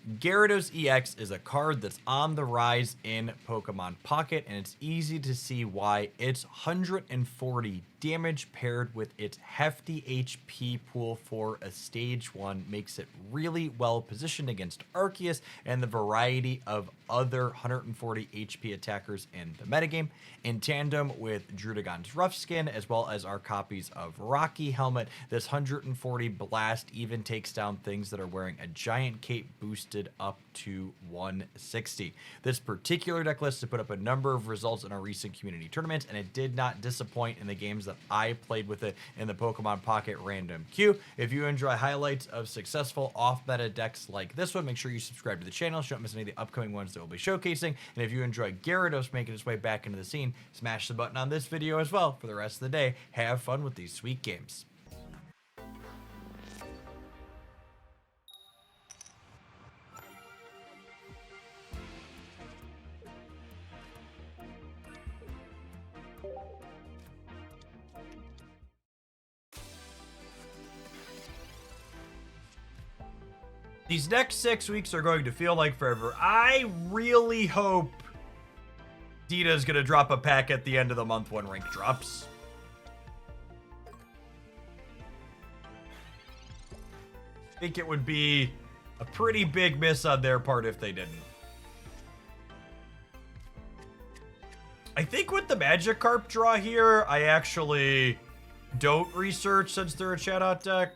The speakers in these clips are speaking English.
Gyarados EX is a card that's on the rise in Pokemon Pocket, and it's easy to see why. Its 140 damage paired with its hefty HP pool for a stage 1 makes it really well positioned against Arceus and the variety of other 140 HP attackers in the metagame. In tandem with Drudagon's Rough Skin, as well as our copies of Rocky Helmet, this 140 Blast even takes down things that are wearing a giant cape boosted up to 160. This particular deck list has put up a number of results in our recent community tournaments, and it did not disappoint in the games that I played with it in the Pokemon Pocket Random Queue. If you enjoy highlights of successful off-meta decks like this one, make sure you subscribe to the channel so you don't miss any of the upcoming ones that we'll be showcasing. And if you enjoy Gyarados making its way back into the scene, smash the button on this video as well for the rest of the day. Have fun with these sweet games. These next 6 weeks are going to feel like forever. I really hope Dita's going to drop a pack at the end of the month when rank drops. I think it would be a pretty big miss on their part if they didn't. I think with the Magikarp draw here, I actually don't research since they're a chat-out deck.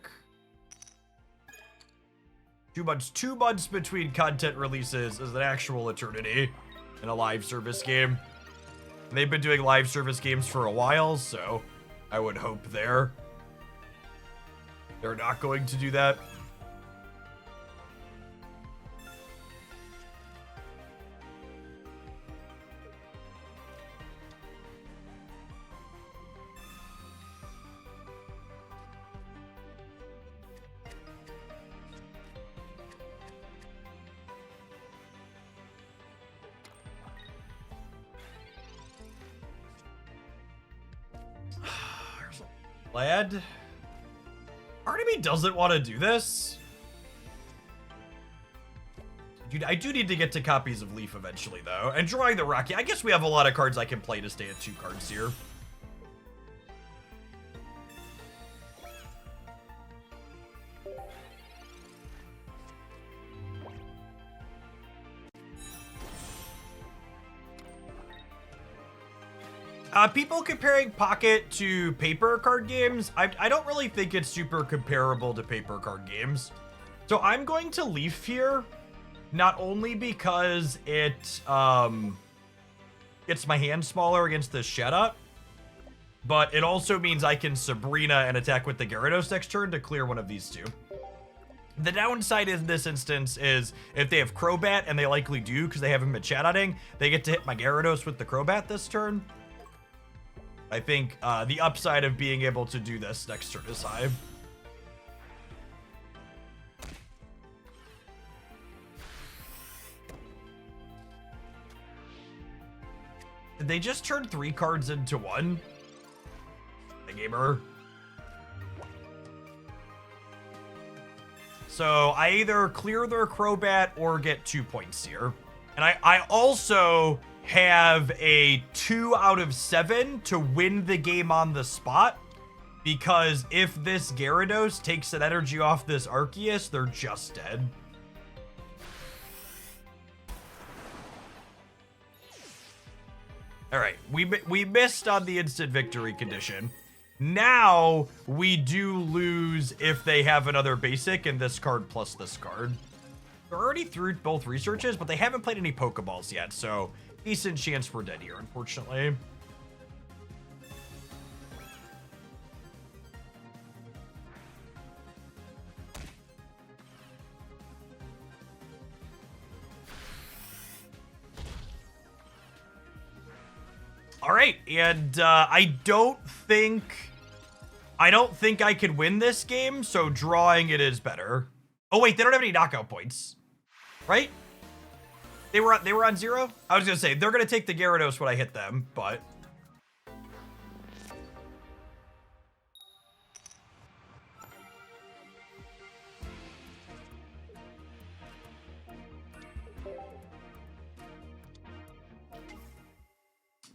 2 months between content releases is an actual eternity in a live service game. And they've been doing live service games for a while, so I would hope they're not going to do that. Lad, part of me doesn't want to do this. Dude, I do need to get to copies of Leaf eventually, though. And drawing the Rocky. I guess we have a lot of cards I can play to stay at 2 cards here. People comparing Pocket to paper card games, I don't really think it's super comparable to paper card games. So I'm going to Leaf here, not only because it gets my hand smaller against this Shedda, but it also means I can Sabrina and attack with the Gyarados next turn to clear one of these 2. The downside in this instance is if they have Crobat, and they likely do because they haven't been chat-outing, they get to hit my Gyarados with the Crobat this turn. I think the upside of being able to do this next turn is high. Did they just turn 3 cards into 1? The gamer. So I either clear their Crobat or get 2 points here. And I also have a 2 out of 7 to win the game on the spot, because if this Gyarados takes an energy off this Arceus, they're just dead. All right, we missed on the instant victory condition. Now we do lose if they have another basic and this card plus this card. They're already through both researches, but they haven't played any Pokeballs yet, so decent chance we're dead here, unfortunately. All right, and I don't think I could win this game, so drawing it is better. Oh wait, they don't have any knockout points, right? They were on 0? I was gonna say they're gonna take the Gyarados when I hit them, but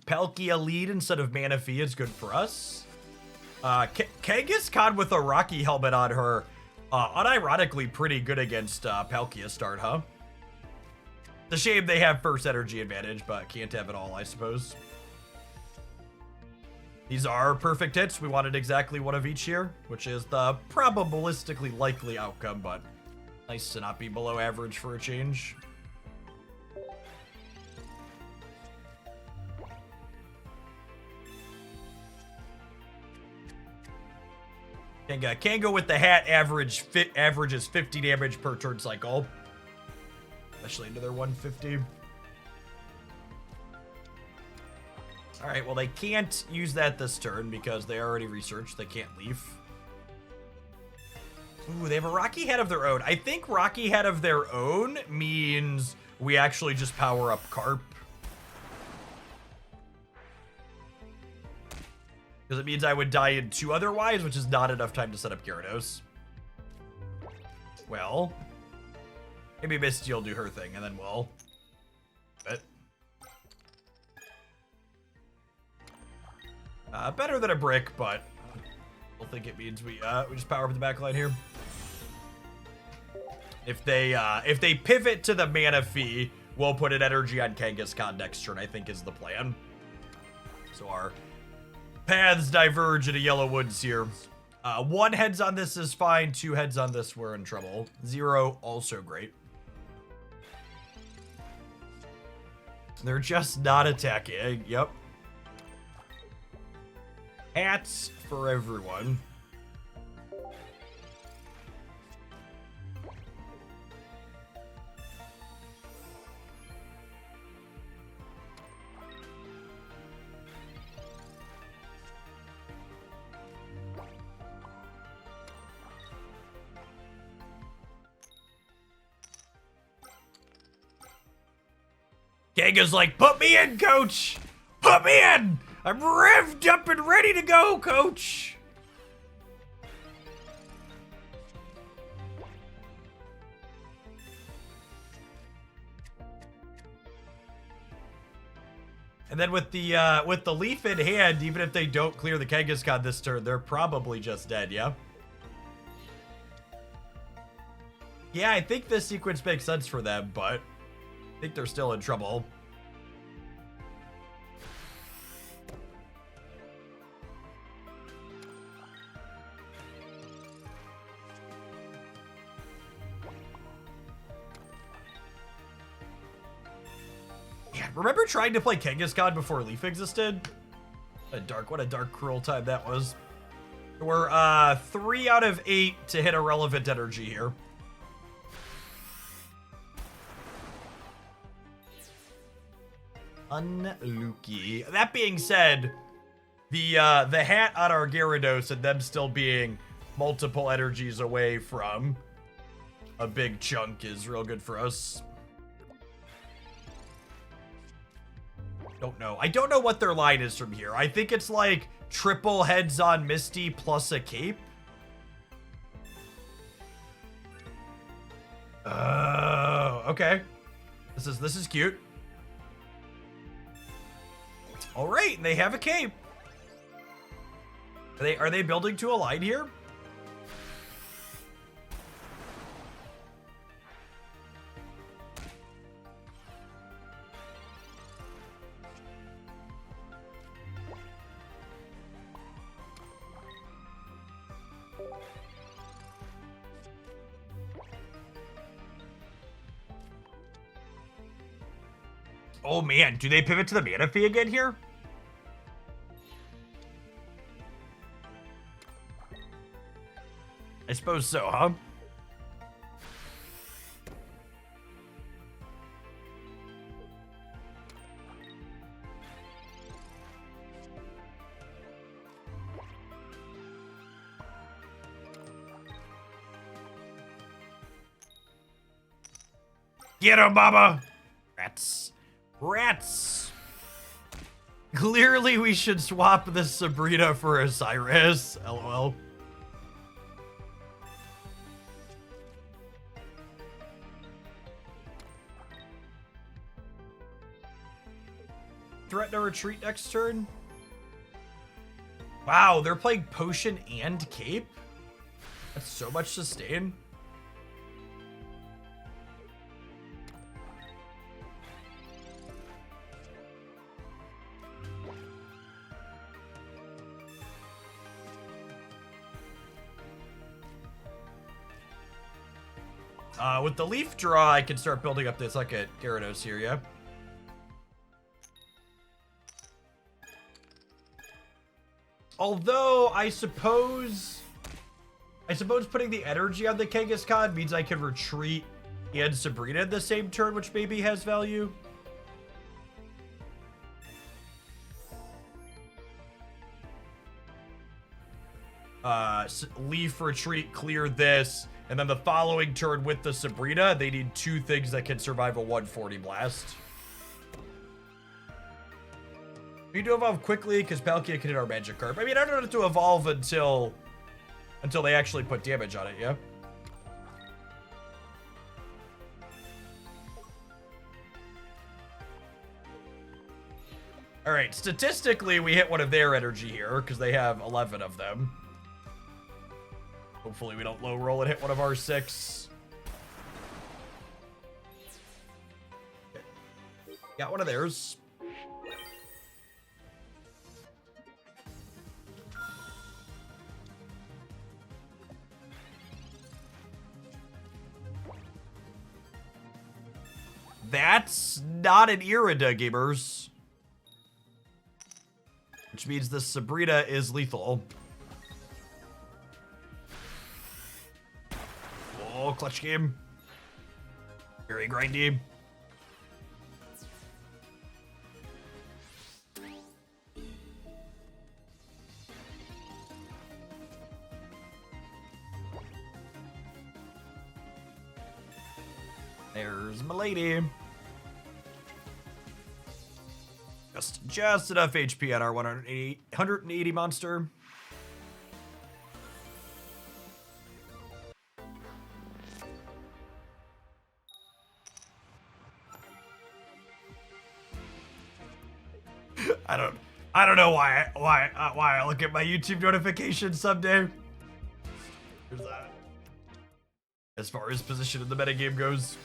Palkia lead instead of Manaphy is good for us. Kangaskhan with a Rocky helmet on her, unironically pretty good against Palkia start, huh? It's a shame they have first energy advantage, but can't have it all, I suppose. These are perfect hits. We wanted exactly one of each here, which is the probabilistically likely outcome, but nice to not be below average for a change. Kanga with the hat averages 50 damage per turn cycle. Especially into their 150. Alright, well they can't use that this turn because they already researched. They can't leave. Ooh, they have a Rocky Head of their own. I think Rocky Head of their own means we actually just power up Carp. Because it means I would die in 2 otherwise, which is not enough time to set up Gyarados. Well, maybe Misty will do her thing, and then we'll... better than a brick, but I don't think it means we just power up the back line here. If they pivot to the Manaphy, we'll put an energy on Kangaskhan next turn, I think is the plan. So our paths diverge into Yellow Woods here. 1 heads on this is fine. 2 heads on this, we're in trouble. 0, also great. They're just not attacking. Yep. Hats for everyone. Kanga's like, put me in, coach! Put me in! I'm revved up and ready to go, coach! And then with the leaf in hand, even if they don't clear the Kangaskhan this turn, they're probably just dead, yeah? Yeah, I think this sequence makes sense for them, but I think they're still in trouble. Yeah, remember trying to play Kangaskhan before Leaf existed? What a dark, cruel time that was. We're 3 out of 8 to hit a relevant energy here. Unlucky. That being said, the hat on our Gyarados and them still being multiple energies away from a big chunk is real good for us. Don't know. I don't know what their line is from here. I think it's like triple heads on Misty plus a cape. Oh, okay. This is cute. All right, they have a cape. Are they building to a line here? Oh man, do they pivot to the Manaphy again here? I suppose so, huh? Get him, Mama! Rats. Rats! Clearly we should swap this Sabrina for a Cyrus. LOL. threaten a retreat next turn? Wow, they're playing Potion and Cape? That's so much sustain. With the Leaf Draw, I can start building up the second Gyarados here, yeah? Although, I suppose putting the energy on the Kangaskhan means I can retreat and Sabrina at the same turn, which maybe has value. Leaf retreat, clear this, and then the following turn with the Sabrina, they need 2 things that can survive a 140 blast. We need to evolve quickly because Palkia can hit our Magikarp. I mean, I don't have to evolve until they actually put damage on it, yeah? All right, statistically, we hit one of their energy here because they have 11 of them. Hopefully we don't low roll and hit one of our 6. Okay. Got one of theirs. That's not an Irida, gamers. Which means the Sabrina is lethal. Oh, clutch game. Very grindy. There's my lady. Just enough HP on our 180 monster. I don't know why I look at my YouTube notifications someday. There's that. As far as position in the metagame goes.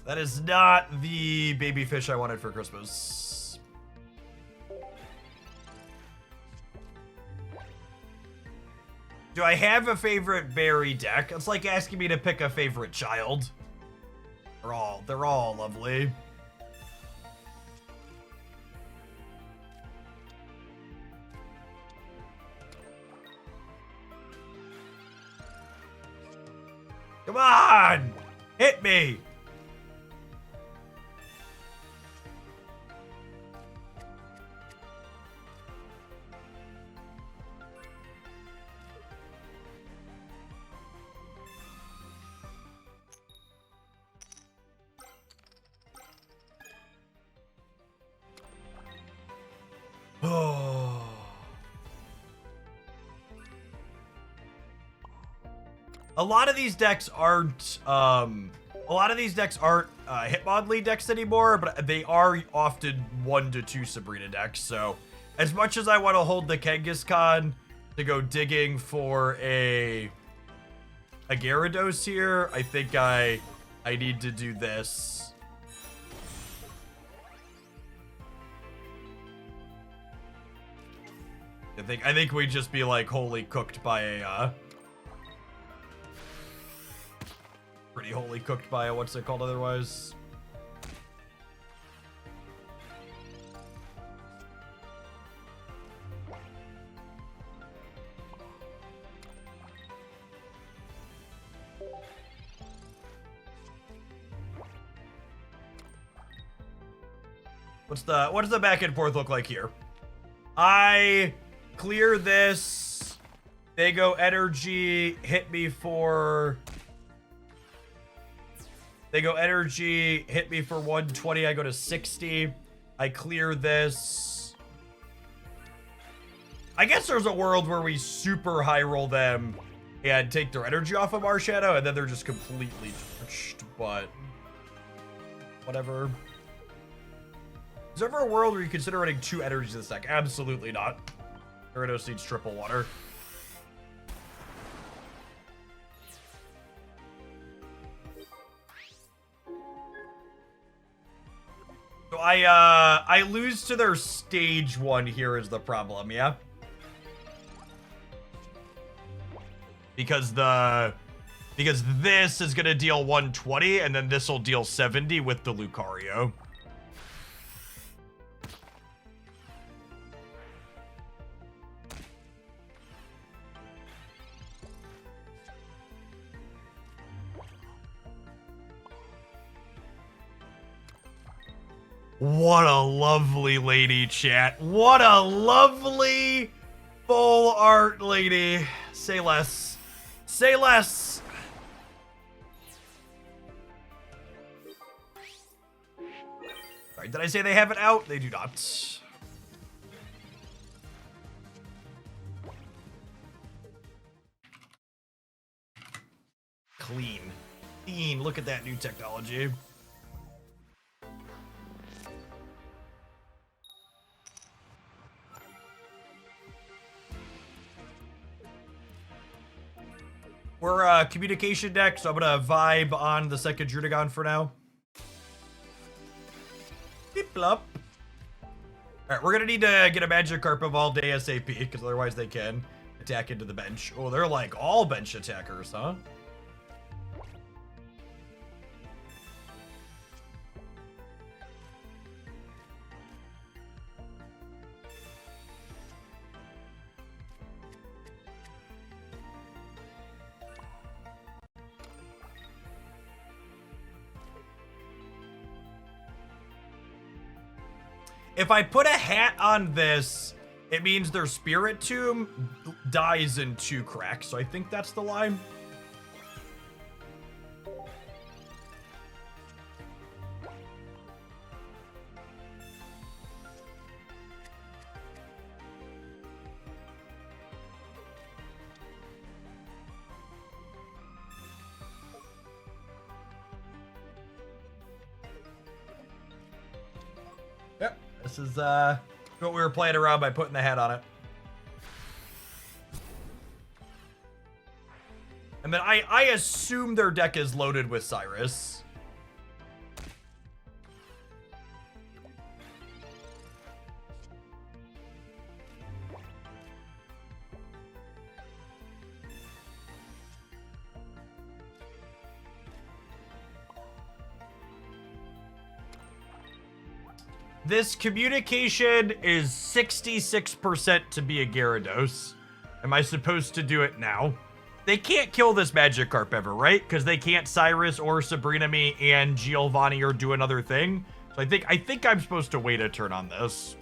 That is not the baby fish I wanted for Christmas. Do I have a favorite berry deck? It's like asking me to pick a favorite child. They're all lovely. Come on! Hit me! Oh. A lot of these decks aren't Hitmonlee decks anymore, but they are often 1 to 2 Sabrina decks. So as much as I want to hold the Kangaskhan to go digging for a Gyarados here, I think I need to do this. I think we'd just be like wholly cooked by a pretty wholly cooked by a what's it called otherwise? What does the back and forth look like here? I clear this. They go energy, hit me for... They go energy, hit me for 120, I go to 60. I clear this. I guess there's a world where we super high roll them and take their energy off of Marshadow, and then they're just completely torched, but whatever. Is there ever a world where you consider running 2 energies in this deck? Absolutely not. Gyarados needs triple water. So I lose to their stage 1 here is the problem, yeah? Because this is gonna deal 120, and then this will deal 70 with the Lucario. What a lovely lady, chat. What a lovely full art lady. Say less. Say less. All right, did I say they have it out? They do not. Clean. Clean. Look at that new technology. We're a communication deck, so I'm gonna vibe on the second Drudagon for now. Beep blop. Alright, we're gonna need to get a Magikarp evolved ASAP, because otherwise they can attack into the bench. Oh, they're like all bench attackers, huh? If I put a hat on this, it means their Spirit Tomb dies in 2 cracks. So I think that's the line. Yep. This is what we were playing around by putting the hat on it. And then I assume their deck is loaded with Cyrus. This communication is 66% to be a Gyarados. Am I supposed to do it now? They can't kill this Magikarp ever, right? Because they can't Cyrus or Sabrina me and Giovanni or do another thing. So I think I'm supposed to wait a turn on this.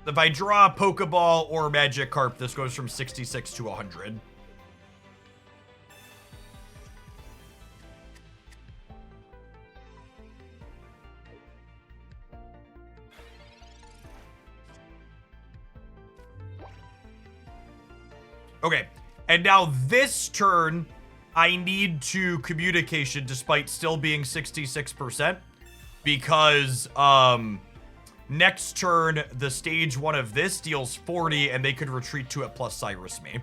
If I draw a Pokeball or Magikarp, this goes from 66 to 100. Okay, and now this turn, I need to communication despite still being 66%, because next turn, the stage 1 of this deals 40, and they could retreat to it plus Cyrus me.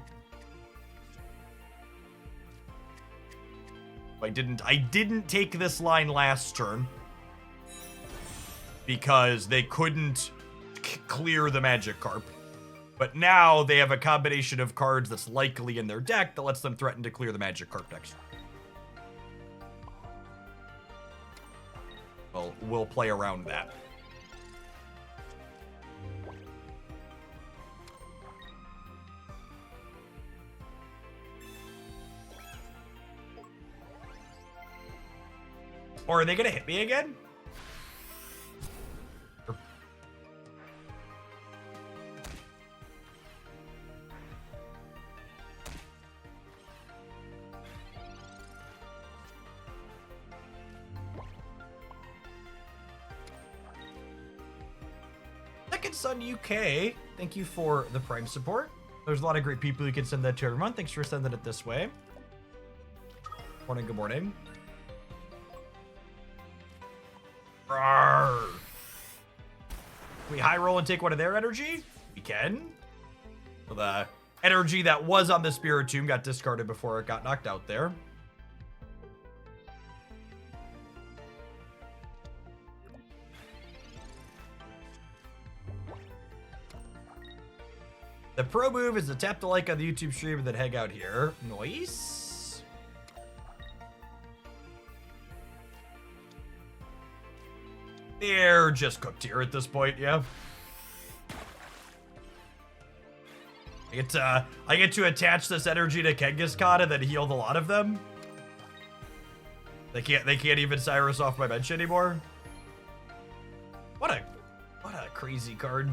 I didn't take this line last turn, because they couldn't clear the Magikarp. But now they have a combination of cards that's likely in their deck that lets them threaten to clear the Magikarp next turn. Well, we'll play around that. Or are they gonna hit me again? Rocket Sun UK, thank you for the Prime support. There's a lot of great people who can send that to every month. Thanks for sending it this way. Morning, good morning. Rawr. Can we high roll and take one of their energy? We can. Well, the energy that was on the Spiritomb got discarded before it got knocked out there. The pro move is to tap the like on the YouTube stream and then hang out here. Nice. They're just cooked here at this point, yeah. I get to attach this energy to Kangaskhan and then heal a lot of them. They can't even Cyrus off my bench anymore. What a crazy card.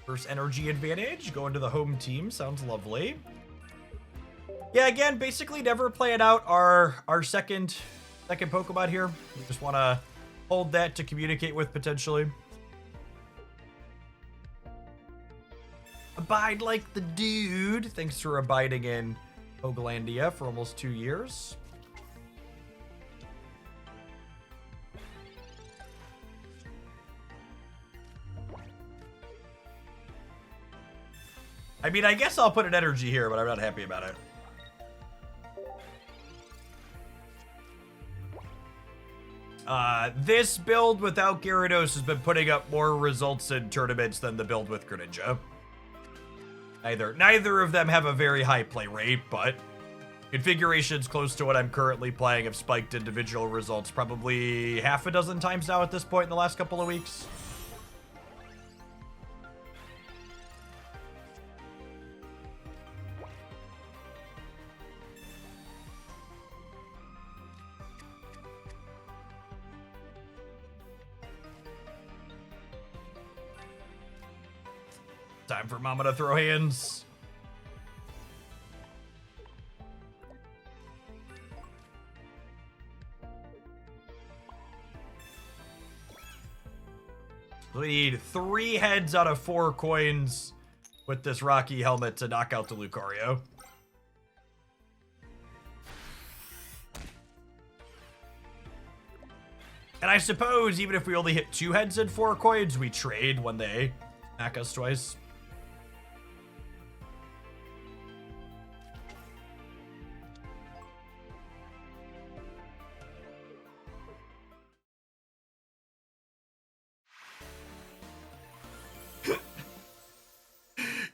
First energy advantage, going to the home team, sounds lovely. Yeah, again, basically never playing out our second Pokemon here. We just want to hold that to communicate with potentially. Abide like the dude. Thanks for abiding in Pogalandia for almost 2 years. I mean, I guess I'll put an energy here, but I'm not happy about it. This build without Gyarados has been putting up more results in tournaments than the build with Greninja. Neither of them have a very high play rate, but configurations close to what I'm currently playing have spiked individual results probably half a dozen times now at this point in the last couple of weeks. Time for Mama to throw hands. We need 3 heads out of 4 coins with this Rocky helmet to knock out the Lucario. And I suppose even if we only hit 2 heads and 4 coins, we trade when they smack us twice.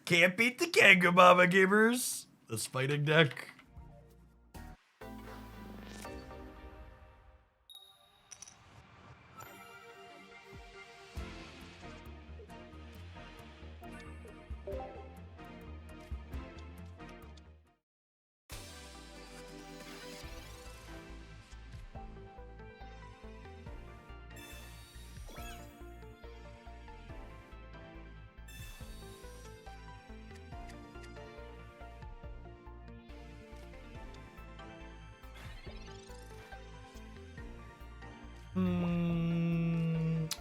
Can't beat the Kangamama gamers. This fighting deck.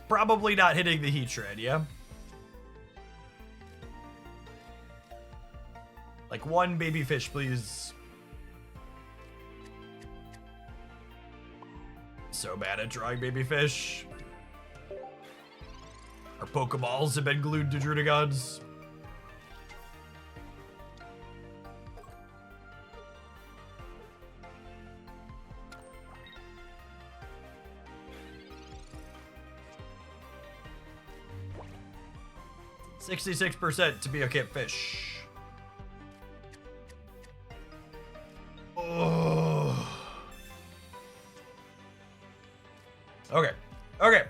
Probably not hitting the Heatran, yeah? Like 1 baby fish, please. So bad at drawing baby fish. Our Pokeballs have been glued to Druddigons. %66% to be a can't fish. Oh. Okay. Okay.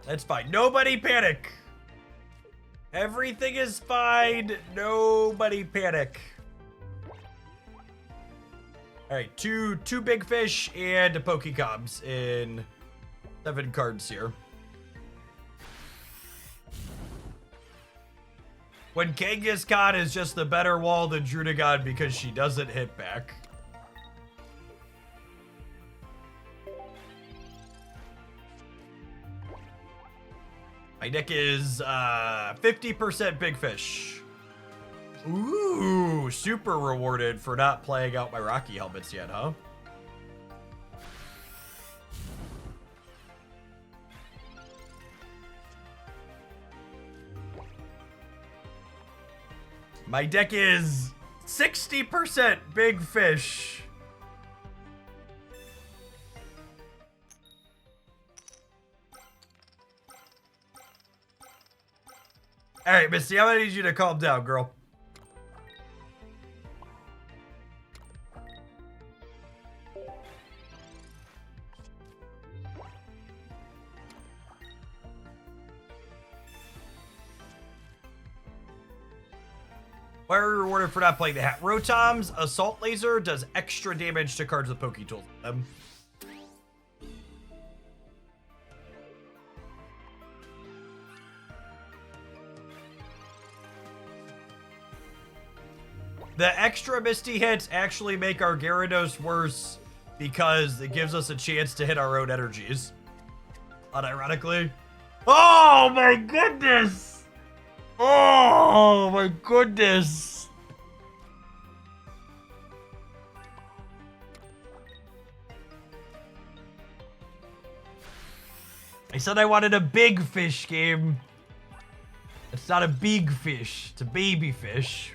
That's fine. Nobody panic. Everything is fine. Nobody panic. All right, two big fish and a Pokécoms in 7 cards here. When Kangaskhan is just the better wall than Druddigon because she doesn't hit back. My deck is 50% big fish. Ooh, super rewarded for not playing out my Rocky helmets yet, huh? My deck is 60% big fish. All right, Misty, I'm gonna need you to calm down, girl. Why are we rewarded for not playing the hat? Rotom's Assault Laser does extra damage to cards with Poké Tools. The extra Misty hits actually make our Gyarados worse because it gives us a chance to hit our own energies. Unironically. Oh my goodness! Oh my goodness! I said I wanted a big fish game. It's not a big fish, it's a baby fish.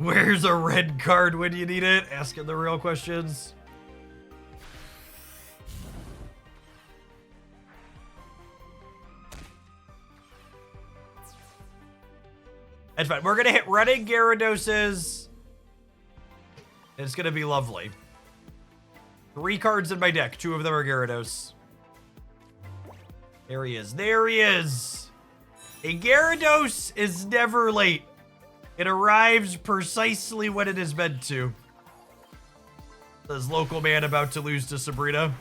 Where's a red card when you need it? Asking the real questions. That's fine. We're gonna hit running Gyaradoses. It's gonna be lovely. 3 cards in my deck. 2 of them are Gyarados. There he is. There he is. A Gyarados is never late. It arrives precisely when it is meant to. Says local man about to lose to Sabrina.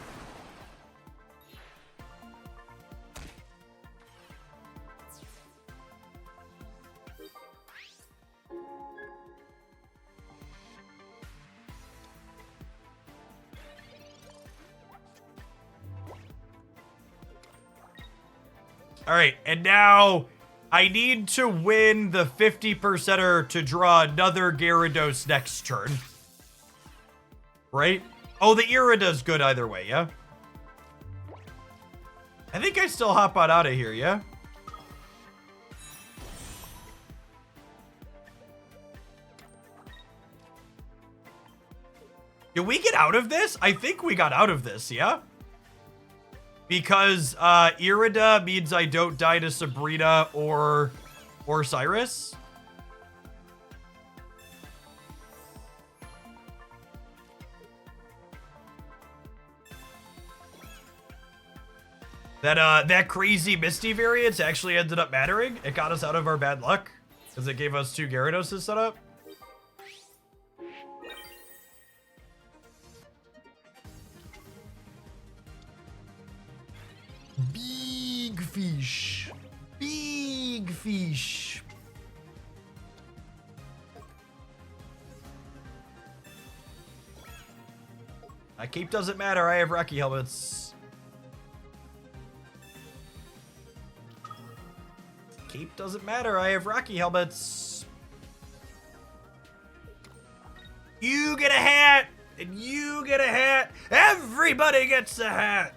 All right, and now I need to win the 50%er to draw another Gyarados next turn. Right? Oh, the Irida's good either way, yeah? I think I still hop on out of here, yeah? Did we get out of this? I think we got out of this, yeah? Because Irida means I don't die to Sabrina or Cyrus. That crazy Misty variance actually ended up mattering. It got us out of our bad luck because it gave us 2 Gyarados set up. Big fish. Big fish. My cape doesn't matter. I have Rocky helmets. Cape doesn't matter. I have Rocky helmets. You get a hat. And you get a hat. Everybody gets a hat.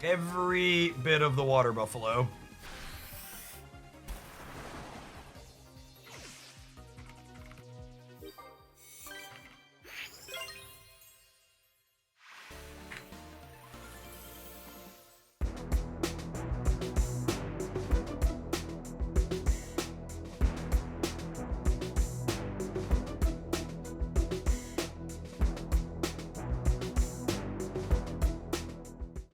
Every bit of the water buffalo.